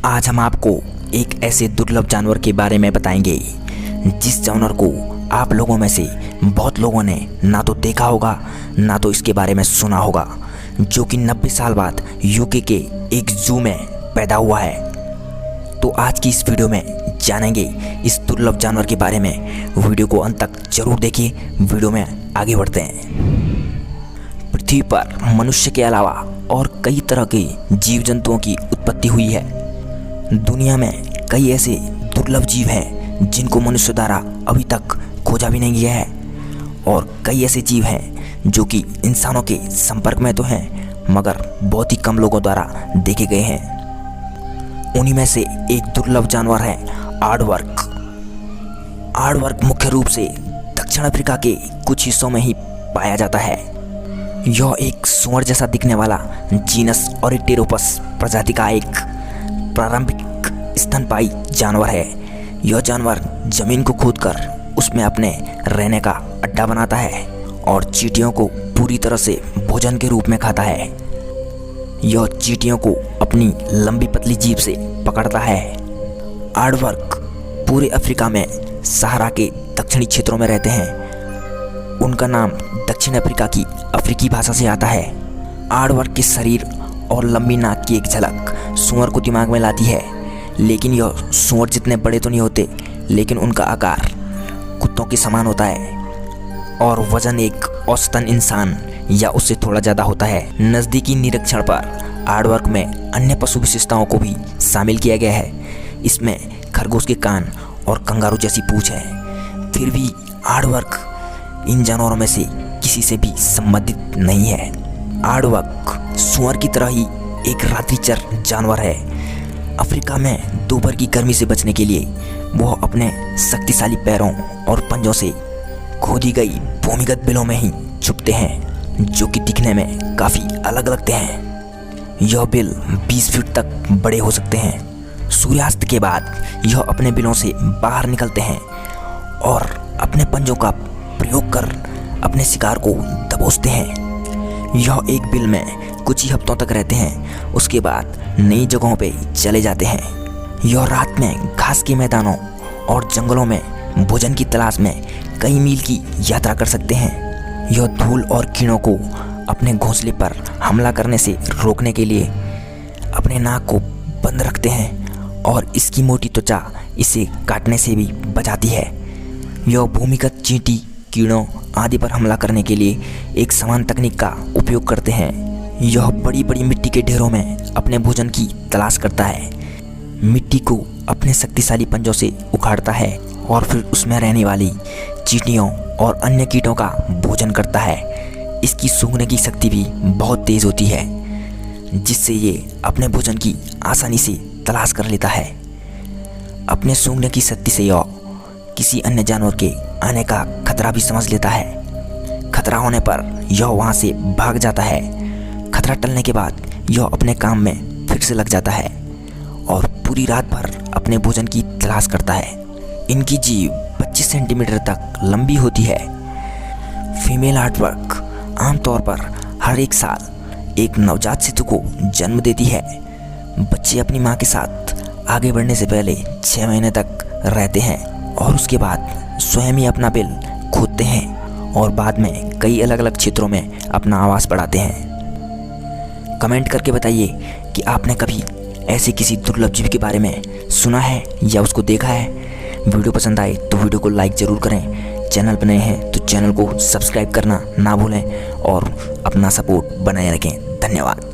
आज हम आपको एक ऐसे दुर्लभ जानवर के बारे में बताएंगे जिस जानवर को आप लोगों में से बहुत लोगों ने ना तो देखा होगा ना तो इसके बारे में सुना होगा, जो कि 90 साल बाद यूके के एक जू में पैदा हुआ है। तो आज की इस वीडियो में जानेंगे इस दुर्लभ जानवर के बारे में। वीडियो को अंत तक जरूर देखिए। वीडियो में आगे बढ़ते हैं। पृथ्वी पर मनुष्य के अलावा और कई तरह के जीव जंतुओं की उत्पत्ति हुई है। दुनिया में कई ऐसे दुर्लभ जीव हैं जिनको मनुष्य द्वारा अभी तक खोजा भी नहीं गया है, और कई ऐसे जीव हैं जो कि इंसानों के संपर्क में तो हैं मगर बहुत ही कम लोगों द्वारा देखे गए हैं। उन्हीं में से एक दुर्लभ जानवर है आर्डवर्क। आर्डवर्क मुख्य रूप से दक्षिण अफ्रीका के कुछ हिस्सों में ही पाया जाता है। यह एक सुअर जैसा दिखने वाला जीनस ओरिटेरोपस प्रजाति का एक प्रारंभिक स्तनपायी जानवर है। यह जानवर जमीन को खोदकर उसमें अपने रहने का अड्डा बनाता है और चींटियों को पूरी तरह से भोजन के रूप में खाता है। यह चींटियों को अपनी लंबी पतली जीभ से पकड़ता है। आर्डवर्क पूरे अफ्रीका में सहारा के दक्षिणी क्षेत्रों में रहते हैं। उनका नाम दक्षिण अफ्रीका की अफ्रीकी भाषा से आता है। आर्डवर्क के शरीर और लंबी नाक की एक झलक सूअर को दिमाग में लाती है, लेकिन यह सूअर जितने बड़े तो नहीं होते, लेकिन उनका आकार कुत्तों के समान होता है और वजन एक औसतन इंसान या उससे थोड़ा ज़्यादा होता है। नज़दीकी निरीक्षण पर आर्डवर्क में अन्य पशु विशेषताओं को भी शामिल किया गया है। इसमें खरगोश के कान और कंगारू जैसी पूंछ है। फिर भी आर्डवर्क इन जानवरों में से किसी से भी संबंधित नहीं है। आर्डवर्क सूअर की तरह ही एक रात्रिचर जानवर है। अफ्रीका में दोपहर की गर्मी से बचने के लिए वह अपने शक्तिशाली पैरों और पंजों से खोदी गई भूमिगत बिलों में ही छुपते हैं, जो कि दिखने में काफ़ी अलग लगते हैं। यह बिल 20 फीट तक बड़े हो सकते हैं। सूर्यास्त के बाद यह अपने बिलों से बाहर निकलते हैं और अपने पंजों का प्रयोग कर अपने शिकार को दबोचते हैं। यह एक बिल में कुछ ही हफ्तों तक रहते हैं, उसके बाद नई जगहों पे चले जाते हैं। यह रात में घास के मैदानों और जंगलों में भोजन की तलाश में कई मील की यात्रा कर सकते हैं। यह धूल और कीड़ों को अपने घोंसले पर हमला करने से रोकने के लिए अपने नाक को बंद रखते हैं और इसकी मोटी त्वचा इसे काटने से भी बचाती है। यह भूमिगत चींटी, कीड़ों आदि पर हमला करने के लिए एक समान तकनीक का उपयोग करते हैं। यह बड़ी बड़ी मिट्टी के ढेरों में अपने भोजन की तलाश करता है। मिट्टी को अपने शक्तिशाली पंजों से उखाड़ता है और फिर उसमें रहने वाली चींटियों और अन्य कीटों का भोजन करता है। इसकी सूंघने की शक्ति भी बहुत तेज होती है, जिससे ये अपने भोजन की आसानी से तलाश कर लेता है। अपने सूंघने की शक्ति से यह किसी अन्य जानवर के आने का खतरा भी समझ लेता है। खतरा होने पर यह वहाँ से भाग जाता है। खतरा टलने के बाद यह अपने काम में फिर से लग जाता है और पूरी रात भर अपने भोजन की तलाश करता है। इनकी जीभ 25 सेंटीमीटर तक लंबी होती है। फीमेल आर्डवर्क आमतौर पर हर एक साल एक नवजात शिशु को जन्म देती है। बच्चे अपनी माँ के साथ आगे बढ़ने से पहले 6 महीने तक रहते हैं और उसके बाद स्वयं ही अपना बिल खोदते हैं और बाद में कई अलग अलग क्षेत्रों में अपना आवास बढ़ाते हैं। कमेंट करके बताइए कि आपने कभी ऐसे किसी दुर्लभ जीव के बारे में सुना है या उसको देखा है। वीडियो पसंद आए तो वीडियो को लाइक ज़रूर करें। चैनल पर नए हैं तो चैनल को सब्सक्राइब करना ना भूलें और अपना सपोर्ट बनाए रखें। धन्यवाद।